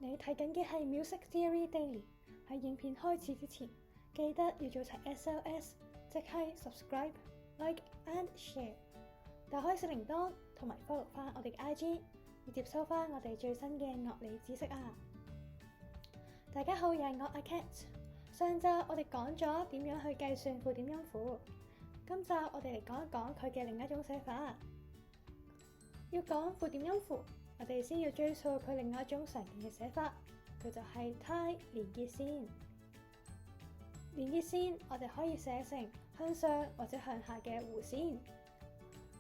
你睇緊嘅係 Music Theory Daily。喺影片開始之前，記得要做齊 SLS， 即係 Subscribe、Like and Share。打開小鈴鐺同埋 follow 翻我哋嘅 IG， 要接收翻我哋最新嘅樂理知識啊！大家好，又係我阿 Cat。上集我哋講咗點樣去計算附點音符，今集我哋嚟講一講佢嘅另一種寫法。要講附點音符，我哋先要追溯佢另外一種常見嘅寫法，佢就係 tie 連結線。連結線我哋可以寫成向上或者向下嘅弧線，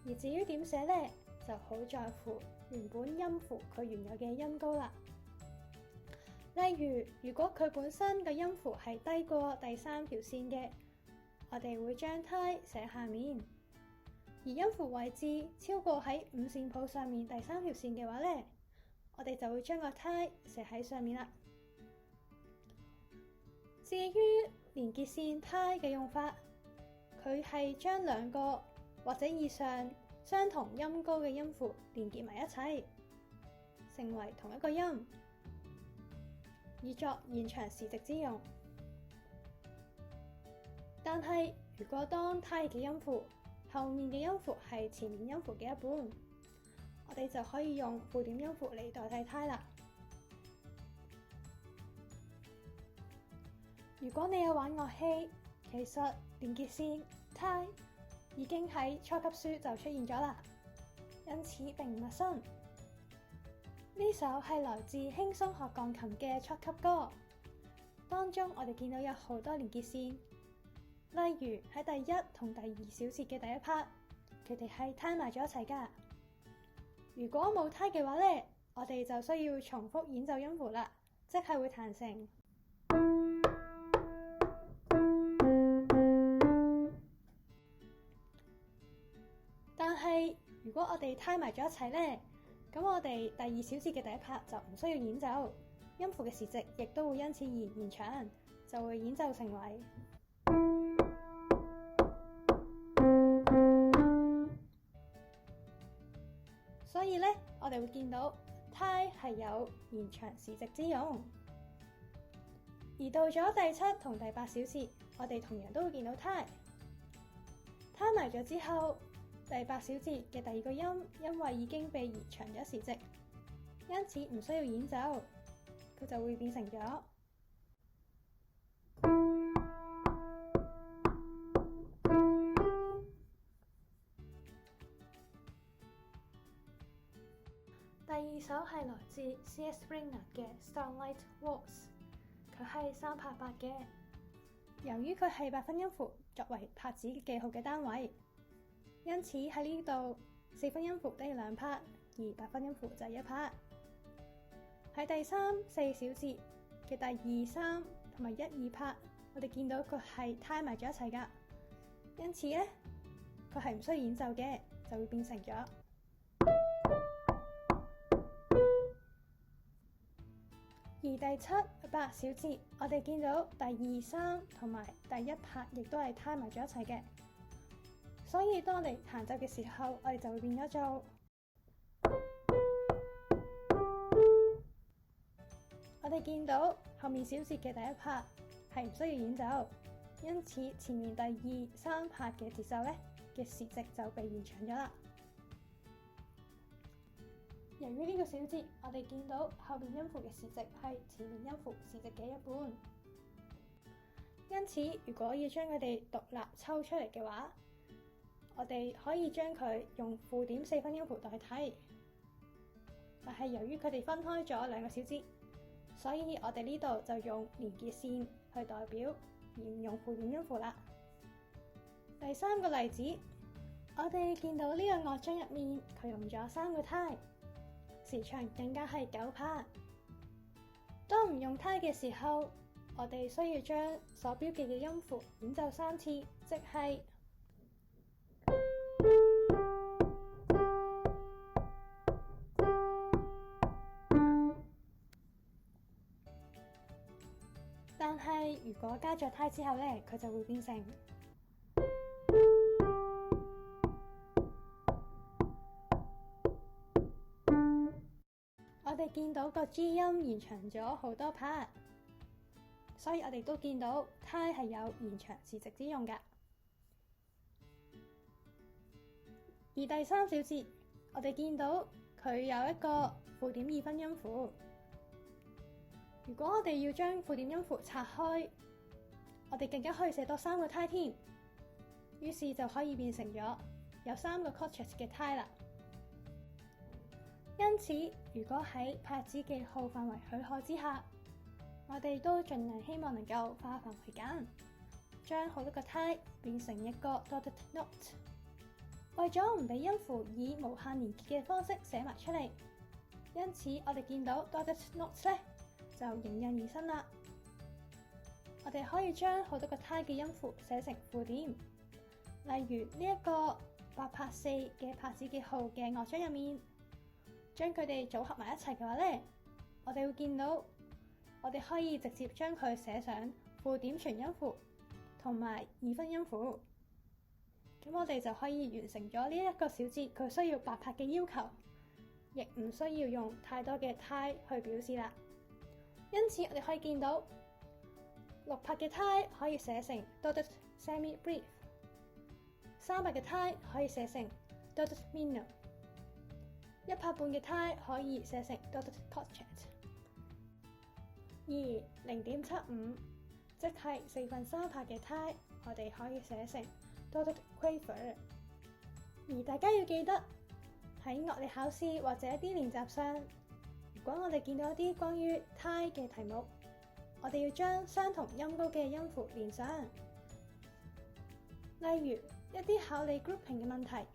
而至於點寫呢，就好在乎原本音符佢原有嘅音高啦。例如，如果佢本身嘅音符係低過第三條線嘅，我哋會將 tie 寫下面；而音符位置超過喺五線譜上面第三條線嘅話呢，我哋就會將個 tie 寫喺上面啦。至於連結線 tie 嘅用法，佢係將兩個或者以上相同音高嘅音符連結埋一齊，成為同一個音，以作延長時值之用。但係如果當 tie 嘅音符後面嘅音符係前面音符嘅一半，我哋就可以用附點音符嚟代替 tie 啦。如果你有玩樂器，其實連結線 tie 已經喺初級書就出現咗啦，因此並唔陌生。呢首係來自輕鬆學鋼琴嘅初級歌，當中我哋見到有好多連結線，例如喺第一同第二小節嘅第一 part， 佢哋係 tie 埋咗一齊噶。如果冇 tie 嘅話呢，我哋就需要重複演奏音符啦，即係會彈成。但係如果我哋 tie 埋咗一齊呢，咁我哋第二小節嘅第一 part 就唔需要演奏，音符嘅時值亦都會因此而延長，就會演奏成為。所以呢，我哋會見到 tie 係有延長時值之用。而到咗第七同第八小節，我哋同樣都會見到 tie 埋咗之後，第八小節嘅第二個音，因為已經被延長咗時值，因此唔需要演奏，佢就會變成咗。第二首係來自 C.S. Springer 嘅 Starlight Waltz， 佢係3拍8嘅。由於佢係8分音符作為拍子記號嘅單位，因此喺呢度4分音符都要2拍，而8分音符就係1拍。喺第3、4小節嘅第2、3同埋1、2拍，我哋見到佢係 tie 埋咗一齊噶，因此呢，佢係唔需要演奏嘅，就會變成咗。而第7、8小節，我哋見到第2、3同埋第1拍亦都係 tie 埋咗一齊嘅，所以當我哋彈奏嘅時候，我哋就會變咗做。我哋見到後面小節嘅第一拍係唔需要演奏，因此前面第2、3拍嘅節奏呢嘅時值就被延長咗啦。由於呢個小節，我哋見到後面音符嘅時值係前面音符時值嘅一半，因此如果要將佢哋獨立抽出嚟嘅話，我哋可以將佢用附點4分音符代替。但係由於佢哋分開咗兩個小節，所以我哋呢度就用連結線去代表，而唔用附點音符啦。第3個例子，我哋見到呢個樂章入面，佢用咗3個 tie，時長更加係9拍。當唔用 tie 嘅時候，我哋需要將所標記嘅音符演奏3次，即係。但係如果加咗 tie 之後呢，佢就會變成。我哋見到個 G 音延長咗好多拍，所以我哋都見到胎係有延長時值之用㗎。而第3小節，我哋見到佢有一個附點二分音符。如果我哋要將附點音符拆開，我哋更加可以寫多3個胎添，於是就可以變成咗有3個 crotchet 嘅胎啦。因此，如果喺拍子記號範圍許可之下，我哋都盡量希望能夠化繁為簡，將好多個胎變成一個 dotted note。為咗唔俾音符以無限連結嘅方式寫埋出嚟，因此我哋見到 dotted note 咧就迎刃而生啦。我哋可以將好多個胎嘅音符寫成附點，例如呢一個8拍4嘅拍子記號嘅樂章入面，將佢哋組合埋一齊嘅話咧，我哋會見到我哋可以直接將佢寫上附點全音符同埋二分音符。咁我哋就可以完成咗呢一個小節佢需要8拍嘅要求，亦唔需要用太多嘅胎去表示啦。因此我哋可以見到6拍嘅胎可以寫成 dotted semi brief， 3拍嘅胎可以寫成 dotted minor， 1拍半嘅胎可以寫成 dotted crotchet， 而 0.75 即係4/3拍嘅胎，我哋可以寫成dotted quaver。 而大家要記得喺樂理考試或者一啲練習上，如果我哋見到一啲關於胎嘅題目，我哋要將相同音高嘅音符連上。例如一啲考你 grouping 嘅問題，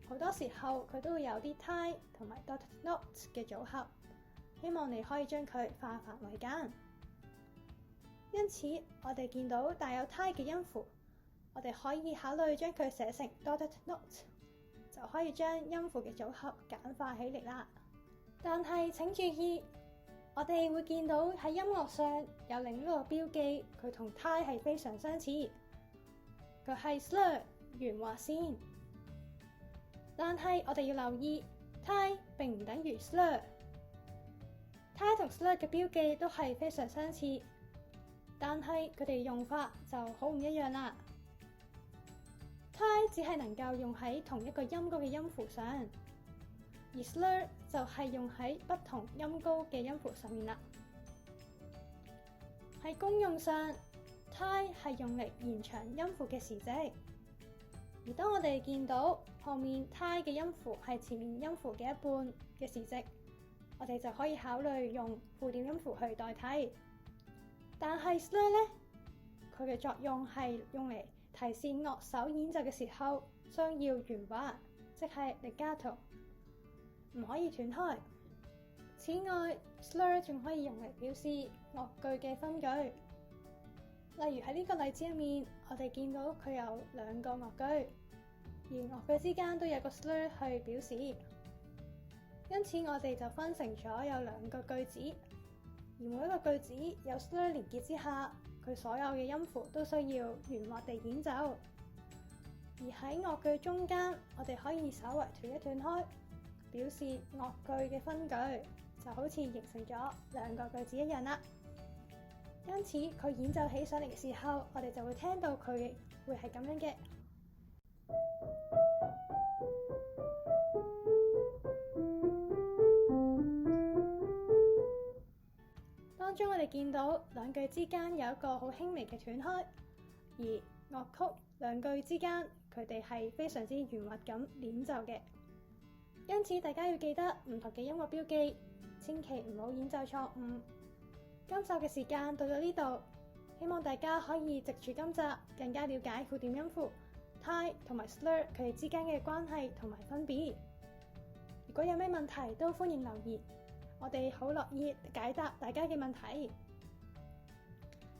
好多時候佢都會有啲胎同埋 dotted notes 嘅組合，希望你可以將佢化繁為簡。因此我哋見到帶有胎嘅音符，我哋可以考慮將佢寫成 dotted note， 就可以將音符嘅組合簡化起嚟啦。但係請注意，我哋會見到喺音樂上有另一個標記，佢同胎係非常相似，佢係 slur 圓滑線。但係我哋要留意，胎並唔等於 slur， 胎同 slur 嘅標記都係非常相似，但係佢哋用法就好唔一樣啦。胎只係能夠用喺同一個音高嘅音符上，而 slur 就係用喺不同音高嘅音符上面啦。喺功用上，胎係用嚟延長音符嘅時值，而當我哋見到後面胎嘅音符係前面音符嘅一半嘅時值，我哋就可以考慮用附點音符去代替。但係 slur 咧，佢嘅作用係用嚟提示樂手演奏嘅時候需要圓滑，即係 legato， 唔可以斷開。此外 slur 仲可以用嚟表示樂句嘅分句，例如喺呢個例子入面，我哋見到佢有2個樂句，而樂句之間都有個 slur 去表示，因此我哋就分成咗有2個句子，而每一個句子有 slur 連結之下，佢所有嘅音符都需要圓滑地演奏。而喺樂句中間，我哋可以稍微斷一斷開，表示樂句嘅分句，就好似形成咗2個句子一樣啦。因此佢演奏起上嚟嘅時候，我哋就會聽到佢會係咁樣嘅。當中我哋見到2句之間有一個好輕微嘅斷開，而樂曲2句之間佢哋係非常之圓滑咁演奏嘅。因此大家要記得唔同嘅音樂標記，千祈唔好演奏錯誤。今集嘅時間到咗呢度，希望大家可以藉住今集更加了解附點音符、胎同埋 slur 佢哋之間嘅關係同埋分別。如果有咩問題都歡迎留言，我哋好樂意解答大家嘅問題。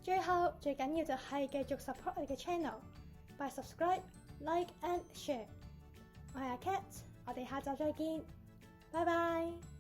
最後最緊要就係繼續 support 我哋嘅 channel by subscribe、like and share。我係阿 Cat，我哋下集再見，拜拜。